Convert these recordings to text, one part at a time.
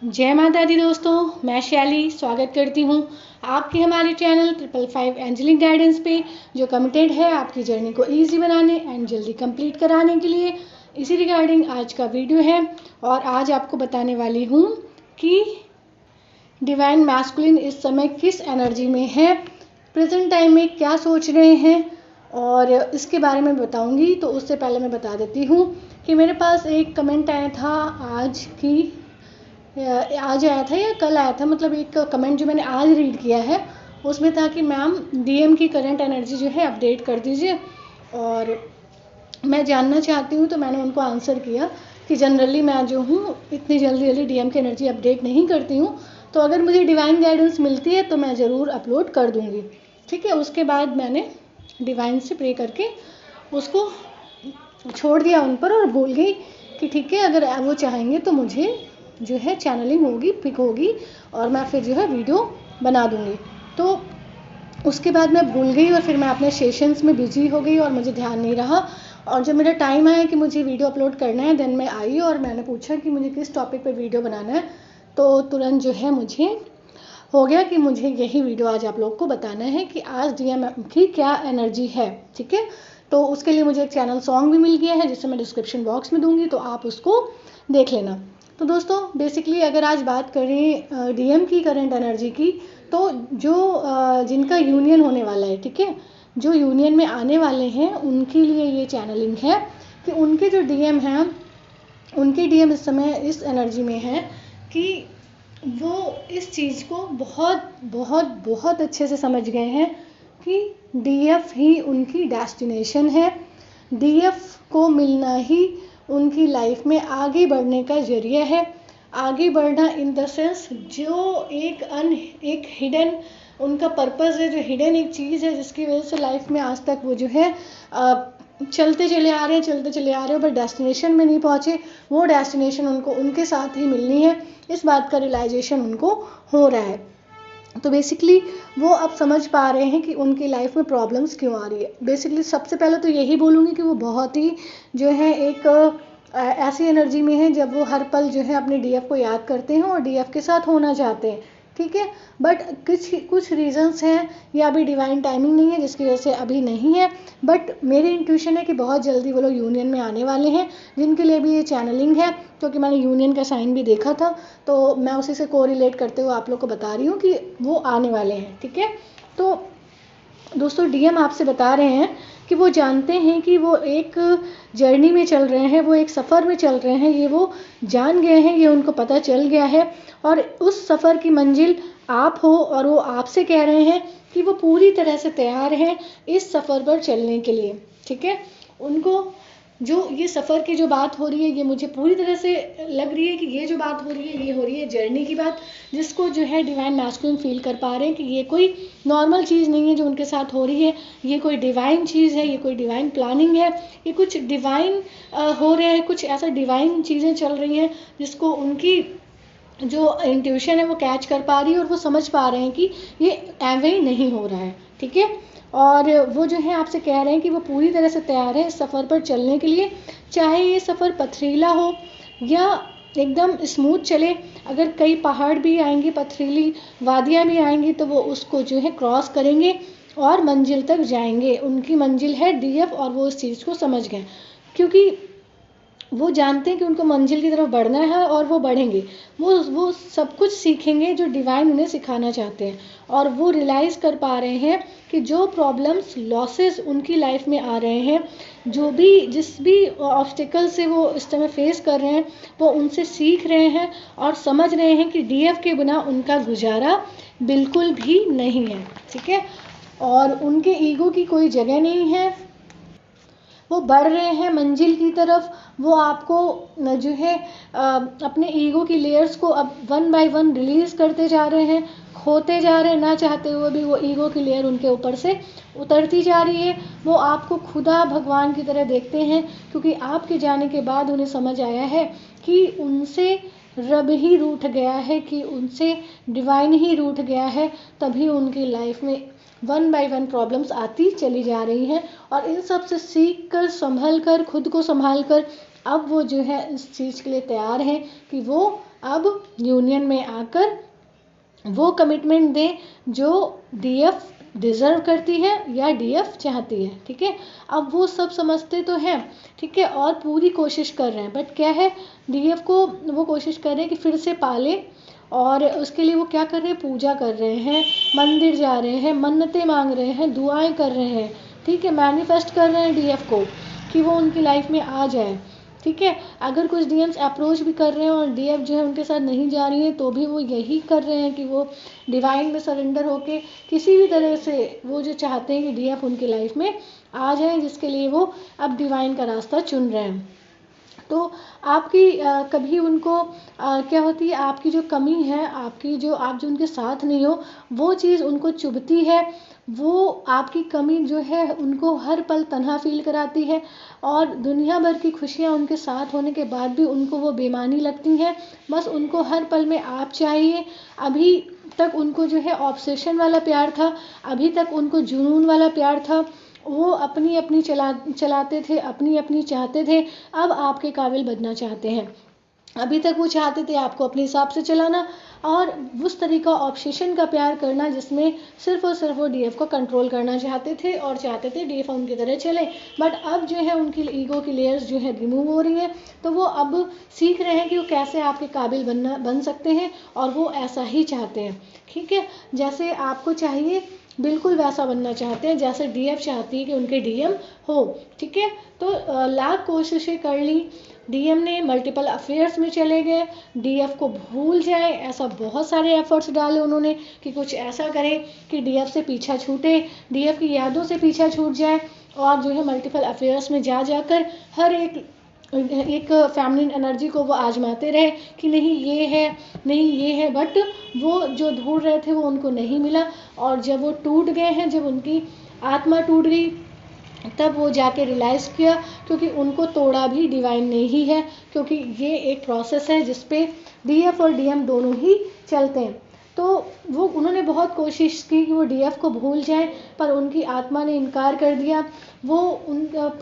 जय माता दी दोस्तों, मैं शैली स्वागत करती हूँ आपके हमारे चैनल 555 एंजलिक गाइडेंस पे, जो कमिटेड है आपकी जर्नी को इजी बनाने एंड जल्दी कंप्लीट कराने के लिए। इसी रिगार्डिंग आज का वीडियो है और आज आपको बताने वाली हूँ कि डिवाइन मैस्कुलिन इस समय किस एनर्जी में है, प्रेजेंट टाइम में क्या सोच रहे हैं और इसके बारे में बताऊंगी। तो उससे पहले मैं बता देती हूँ कि मेरे पास एक कमेंट आया था आज आया था या कल आया था, मतलब एक कमेंट जो मैंने आज रीड किया है उसमें था कि मैम डीएम की करंट एनर्जी जो है अपडेट कर दीजिए और मैं जानना चाहती हूँ। तो मैंने उनको आंसर किया कि जनरली मैं जो हूँ इतनी जल्दी डीएम की एनर्जी अपडेट नहीं करती हूँ, तो अगर मुझे डिवाइन गाइडेंस मिलती है तो मैं ज़रूर अपलोड कर दूँगी, ठीक है। उसके बाद मैंने डिवाइन से प्रे करके उसको छोड़ दिया उन पर और बोल गई कि ठीक है, अगर वो चाहेंगे तो मुझे जो है चैनलिंग होगी, पिक होगी और मैं फिर जो है वीडियो बना दूँगी। तो उसके बाद मैं भूल गई और फिर मैं अपने सेशंस में बिजी हो गई और मुझे ध्यान नहीं रहा। और जब मेरा टाइम आया कि मुझे वीडियो अपलोड करना है, देन मैं आई और मैंने पूछा कि मुझे किस टॉपिक पे वीडियो बनाना है, तो तुरंत जो है मुझे हो गया कि मुझे यही वीडियो आज आप लोग को बताना है कि आज डीएम की क्या एनर्जी है, ठीक है। तो उसके लिए मुझे एक चैनल सॉन्ग भी मिल गया है जिसे मैं डिस्क्रिप्शन बॉक्स में दूंगी, तो आप उसको देख लेना। तो दोस्तों बेसिकली अगर आज बात करें डीएम की करंट एनर्जी की, तो जो जिनका यूनियन होने वाला है, ठीक है, जो यूनियन में आने वाले हैं उनके लिए ये चैनलिंग है कि उनके जो डीएम हैं, उनके डीएम इस समय इस एनर्जी में है कि वो इस चीज़ को बहुत बहुत बहुत अच्छे से समझ गए हैं कि डीएफ ही उनकी डेस्टिनेशन है। डीएफ को मिलना ही उनकी लाइफ में आगे बढ़ने का जरिया है। आगे बढ़ना इन द सेंस जो एक हिडन उनका पर्पस है, जो हिडन एक चीज़ है जिसकी वजह से लाइफ में आज तक वो जो है चलते चले आ रहे हैं बट डेस्टिनेशन में नहीं पहुँचे। वो डेस्टिनेशन उनको उनके साथ ही मिलनी है, इस बात का रियलाइजेशन उनको हो रहा है। तो बेसिकली वो अब समझ पा रहे हैं कि उनकी लाइफ में प्रॉब्लम्स क्यों आ रही है। बेसिकली सबसे पहले तो यही बोलूँगी कि वो बहुत ही जो है एक ऐसी एनर्जी में है जब वो हर पल जो है अपने डीएफ को याद करते हैं और डीएफ के साथ होना चाहते हैं, ठीक है। बट कुछ रीजंस हैं, या अभी डिवाइन टाइमिंग नहीं है जिसकी वजह से अभी नहीं है। बट मेरी इंट्यूशन है कि बहुत जल्दी वो लोग यूनियन में आने वाले हैं, जिनके लिए भी ये चैनलिंग है, क्योंकि मैंने यूनियन का साइन भी देखा था, तो मैं उसी से कोरिलेट करते हुए आप लोग को बता रही हूँ कि वो आने वाले हैं, ठीक है। तो दोस्तों डीएम आपसे बता रहे हैं कि वो जानते हैं कि वो एक जर्नी में चल रहे हैं, वो एक सफ़र में चल रहे हैं, ये वो जान गए हैं, ये उनको पता चल गया है। और उस सफ़र की मंजिल आप हो और वो आपसे कह रहे हैं कि वो पूरी तरह से तैयार हैं इस सफ़र पर चलने के लिए, ठीक है। उनको जो ये सफ़र की जो बात हो रही है, ये मुझे पूरी तरह से लग रही है कि ये जो बात हो रही है ये हो रही है जर्नी की बात, जिसको जो है डिवाइन मैस्कुलिन फील कर पा रहे हैं कि ये कोई नॉर्मल चीज़ नहीं है जो उनके साथ हो रही है, ये कोई डिवाइन चीज़ है, ये कोई डिवाइन प्लानिंग है, ये कुछ डिवाइन हो रहा है, कुछ ऐसा डिवाइन चीज़ें चल रही हैं जिसको उनकी जो इंट्यूशन है वो कैच कर पा रही है और वो समझ पा रहे हैं कि ये एवे ही नहीं हो रहा है, ठीक है। और वो जो है आपसे कह रहे हैं कि वो पूरी तरह से तैयार है इस सफ़र पर चलने के लिए, चाहे ये सफ़र पथरीला हो या एकदम स्मूथ चले। अगर कई पहाड़ भी आएंगे, पथरीली वादियाँ भी आएंगी, तो वो उसको जो है क्रॉस करेंगे और मंजिल तक जाएंगे। उनकी मंजिल है डीएफ और वो इस चीज़ को समझ गए, क्योंकि वो जानते हैं कि उनको मंजिल की तरफ बढ़ना है और वो बढ़ेंगे। वो सब कुछ सीखेंगे जो डिवाइन उन्हें सिखाना चाहते हैं, और वो रियलाइज़ कर पा रहे हैं कि जो प्रॉब्लम्स लॉसेस उनकी लाइफ में आ रहे हैं, जिस भी ऑब्स्टिकल से वो इस समय फेस कर रहे हैं, वो उनसे सीख रहे हैं और समझ रहे हैं कि डीएफ के बिना उनका गुजारा बिल्कुल भी नहीं है, ठीक है। और उनके ईगो की कोई जगह नहीं है, वो बढ़ रहे हैं मंजिल की तरफ। वो आपको जो है अपने ईगो की लेयर्स को अब 1 बाय 1 रिलीज़ करते जा रहे हैं, खोते जा रहे हैं, ना चाहते हुए भी वो ईगो की लेयर उनके ऊपर से उतरती जा रही है। वो आपको खुदा भगवान की तरह देखते हैं, क्योंकि आपके जाने के बाद उन्हें समझ आया है कि उनसे रब ही रूठ गया है, कि उनसे डिवाइन ही रूठ गया है, तभी उनकी लाइफ में 1 बाय 1 प्रॉब्लम्स आती चली जा रही हैं। और इन सब से सीख कर, संभल कर, खुद को संभाल कर अब वो जो है इस चीज़ के लिए तैयार हैं कि वो अब यूनियन में आकर वो कमिटमेंट दें जो डीएफ डिज़र्व करती है या डीएफ चाहती है। ठीक है, अब वो सब समझते तो हैं, ठीक है, और पूरी कोशिश कर रहे हैं, बट क्या है, डीएफ को वो कोशिश कर रहे हैं कि फिर से पाले, और उसके लिए वो क्या कर रहे हैं, पूजा कर रहे हैं, मंदिर जा रहे हैं, मन्नतें मांग रहे हैं, दुआएं कर रहे हैं, ठीक है, मैनिफेस्ट कर रहे हैं डीएफ को कि वो उनकी लाइफ में आ जाए। ठीक है, अगर कुछ डीएम्स अप्रोच भी कर रहे हैं और डीएफ जो है उनके साथ नहीं जा रही है, तो भी वो यही कर रहे हैं कि वो डिवाइन में सरेंडर होके किसी भी तरह से वो जो चाहते हैं कि डीएफ उनकी लाइफ में आ जाए, जिसके लिए वो अब डिवाइन का रास्ता चुन रहे हैं। तो आपकी कभी उनको क्या होती है, आपकी जो कमी है, आपकी जो आप जो उनके साथ नहीं हो, वो चीज़ उनको चुभती है, वो आपकी कमी जो है उनको हर पल तन्हा फील कराती है, और दुनिया भर की खुशियाँ उनके साथ होने के बाद भी उनको वो बेमानी लगती हैं। बस उनको हर पल में आप चाहिए। अभी तक उनको जो है ऑब्सेशन वाला प्यार था, अभी तक उनको जुनून वाला प्यार था, वो अपनी अपनी चलाते थे, अपनी अपनी चाहते थे, अब आपके काबिल बनना चाहते हैं। अभी तक वो चाहते थे आपको अपने हिसाब से चलाना, और उस तरीका ऑब्सेशन का प्यार करना जिसमें सिर्फ और सिर्फ वो डीएफ को कंट्रोल करना चाहते थे और चाहते थे डीएफ उनकी तरह चले। बट अब जो है उनकी ईगो की लेयर्स जो है रिमूव हो रही है, तो वो अब सीख रहे हैं कि वो कैसे आपके काबिल बन सकते हैं, और वो ऐसा ही चाहते हैं। ठीक है, जैसे आपको चाहिए बिल्कुल वैसा बनना चाहते हैं जैसे डीएफ चाहती है कि उनके डीएम हो। ठीक है, तो लाख कोशिशें कर ली, डीएम ने मल्टीपल अफेयर्स में चले गए, डीएफ को भूल जाए, ऐसा बहुत सारे एफर्ट्स डाले उन्होंने कि कुछ ऐसा करें कि डीएफ से पीछा छूटे, डीएफ की यादों से पीछा छूट जाए, और जो है मल्टीपल अफेयर्स में जाकर हर एक फैमिली एनर्जी को वो आजमाते रहे कि नहीं ये है, नहीं ये है, बट वो जो ढूंढ रहे थे वो उनको नहीं मिला। और जब वो टूट गए हैं, जब उनकी आत्मा टूट गई, तब वो जाके रियलाइज़ किया, क्योंकि उनको तोड़ा भी डिवाइन ने ही है, क्योंकि ये एक प्रोसेस है जिसपे डीएफ और डीएम दोनों ही चलते हैं। तो वो उन्होंने बहुत कोशिश की कि वो डीएफ को भूल जाएं, पर उनकी आत्मा ने इनकार कर दिया। वो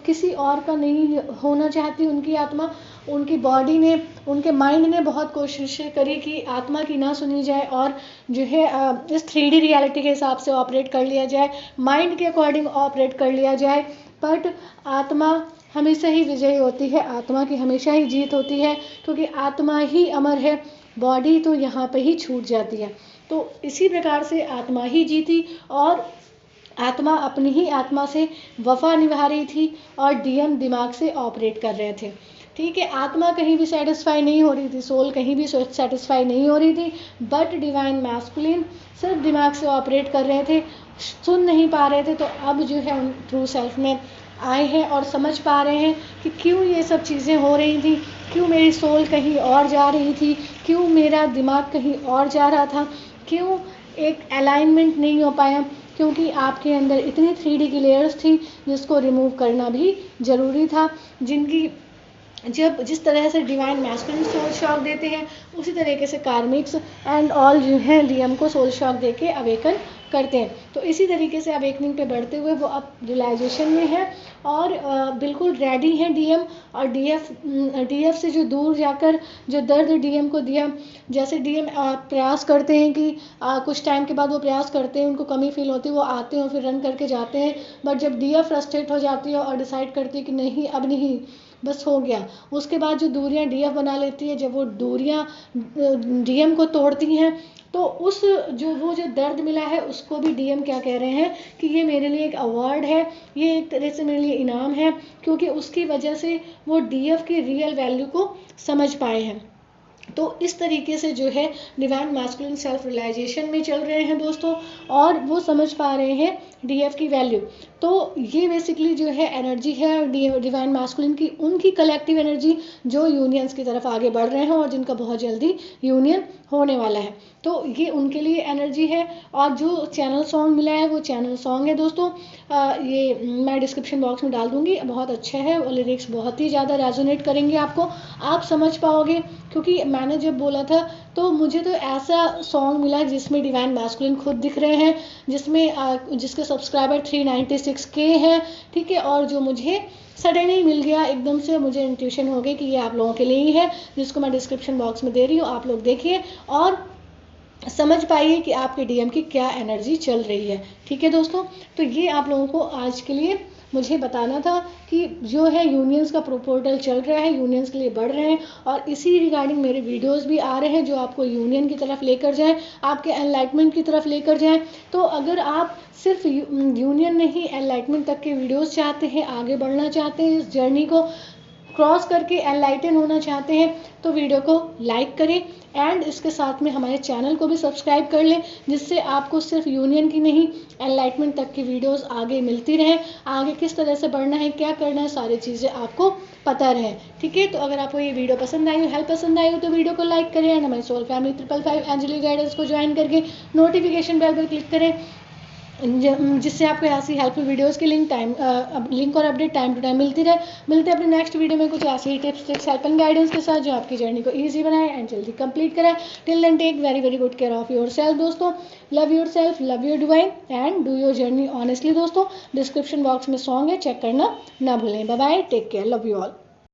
किसी और का नहीं होना चाहती उनकी आत्मा, उनकी बॉडी ने, उनके माइंड ने बहुत कोशिशें करी कि आत्मा की ना सुनी जाए, और जो है इस 3D रियलिटी के हिसाब से ऑपरेट कर लिया जाए, माइंड के अकॉर्डिंग ऑपरेट कर लिया जाए। बट आत्मा हमेशा ही विजयी होती है, आत्मा की हमेशा ही जीत होती है, क्योंकि आत्मा ही अमर है, बॉडी तो यहाँ पे ही छूट जाती है। तो इसी प्रकार से आत्मा ही जीती, और आत्मा अपनी ही आत्मा से वफा निभा रही थी, और डीएम दिमाग से ऑपरेट कर रहे थे। ठीक है, आत्मा कहीं भी सेटिस्फाई नहीं हो रही थी, सोल कहीं भी सेटिस्फाई नहीं हो रही थी, बट डिवाइन मैस्कुलिन सिर्फ दिमाग से ऑपरेट कर रहे थे, सुन नहीं पा रहे थे। तो अब जो है उन ट्रू सेल्फ में आए हैं और समझ पा रहे हैं कि क्यों ये सब चीज़ें हो रही थी, क्यों मेरी सोल कहीं और जा रही थी, क्यों मेरा दिमाग कहीं और जा रहा था, क्यों एक अलाइनमेंट नहीं हो पाया, क्योंकि आपके अंदर इतनी 3D की लेयर्स थी जिसको रिमूव करना भी ज़रूरी था, जिनकी जब जिस तरह से डिवाइन मैस्कुलिन सोल शॉक देते हैं, उसी तरीके से कार्मिक्स एंड ऑल जो हैं डीएम को सोल शॉक दे के अवेकन करते हैं। तो इसी तरीके से अवेकनिंग पे बढ़ते हुए वो अब रियलाइजेशन में है, और बिल्कुल रेडी हैं डीएम, और डीएफ से जो दूर जाकर जो दर्द डीएम को दिया, जैसे डीएम प्रयास करते हैं कि कुछ टाइम के बाद वो प्रयास करते हैं, उनको कमी फील होती है, वो आते हैं और फिर रन करके जाते हैं, बट जब डीएफ फ्रस्ट्रेट हो जाती है और डिसाइड करती है कि नहीं अब नहीं, बस हो गया, उसके बाद जो दूरियां डीएफ बना लेती है, जब वो दूरियां डीएम को तोड़ती हैं, तो उस जो दर्द मिला है उसको भी डीएम क्या कह रहे हैं कि ये मेरे लिए एक अवार्ड है, ये एक तरह से मेरे लिए इनाम है, क्योंकि उसकी वजह से वो डीएफ की रियल वैल्यू को समझ पाए हैं। तो इस तरीके से जो है डिवाइन मैस्कुलिन सेल्फ रियलाइजेशन में चल रहे हैं दोस्तों, और वो समझ पा रहे हैं डीएफ की वैल्यू। तो ये बेसिकली जो है एनर्जी है डिवाइन मैस्कुलिन की, उनकी कलेक्टिव एनर्जी जो यूनियंस की तरफ आगे बढ़ रहे हैं और जिनका बहुत जल्दी यूनियन होने वाला है। तो ये उनके लिए एनर्जी है, और जो चैनल सॉन्ग मिला है वो चैनल सॉन्ग है दोस्तों, ये मैं डिस्क्रिप्शन बॉक्स में डाल दूंगी, बहुत अच्छा है, और लिरिक्स बहुत ही ज़्यादा रेजोनेट करेंगे आपको, आप समझ पाओगे, क्योंकि मैंने जब बोला था तो मुझे तो ऐसा सॉन्ग मिला जिसमें डिवाइन मैस्कुलिन खुद दिख रहे हैं, जिसमें जिसके सब्सक्राइबर 396 6K है, ठीक है। और जो मुझे सडन ही मिल गया, एकदम से मुझे इंट्यूशन हो गई कि ये आप लोगों के लिए ही है, जिसको मैं डिस्क्रिप्शन बॉक्स में दे रही हूँ, आप लोग देखिए और समझ पाइए कि आपके डीएम की क्या एनर्जी चल रही है, ठीक है दोस्तों। तो ये आप लोगों को आज के लिए मुझे बताना था कि जो है यूनियंस का पोर्टल चल रहा है, यूनियंस के लिए बढ़ रहे हैं, और इसी रिगार्डिंग मेरे वीडियोस भी आ रहे हैं जो आपको यूनियन की तरफ लेकर जाएं, आपके एनलाइटमेंट की तरफ लेकर जाएं। तो अगर आप सिर्फ यूनियन नहीं, एनलाइटमेंट तक के वीडियोस चाहते हैं, आगे बढ़ना चाहते हैं, इस जर्नी को क्रॉस करके एनलाइटन होना चाहते हैं, तो वीडियो को लाइक करें एंड इसके साथ में हमारे चैनल को भी सब्सक्राइब कर लें, जिससे आपको सिर्फ यूनियन की नहीं, एनलाइटमेंट तक की वीडियोस आगे मिलती रहें। आगे किस तरह से बढ़ना है, क्या करना है, सारी चीज़ें आपको पता रहे, ठीक है। तो अगर आपको ये वीडियो पसंद आई हो, हेल्प पसंद आई हो, तो वीडियो को लाइक करें एंड हमारी सोल फैमिली 555 एंजलिक गाइडेंस को ज्वाइन करके नोटिफिकेशन बेल पर क्लिक करें, जिससे आपको ऐसी हेल्पफुल वीडियोस की लिंक और अपडेट टाइम टू टाइम मिलती रहे। मिलते हैं अपने नेक्स्ट वीडियो में कुछ ऐसी ही tips tricks help and guidance के साथ, जो आपकी जर्नी को ईजी बनाए एंड जल्दी कंप्लीट कराए। Till then take very very good care of yourself दोस्तों। Love yourself, love your divine and do your journey honestly दोस्तों। डिस्क्रिप्शन बॉक्स में सॉन्ग है, चेक करना ना भूलें। Bye bye, take care, love you all.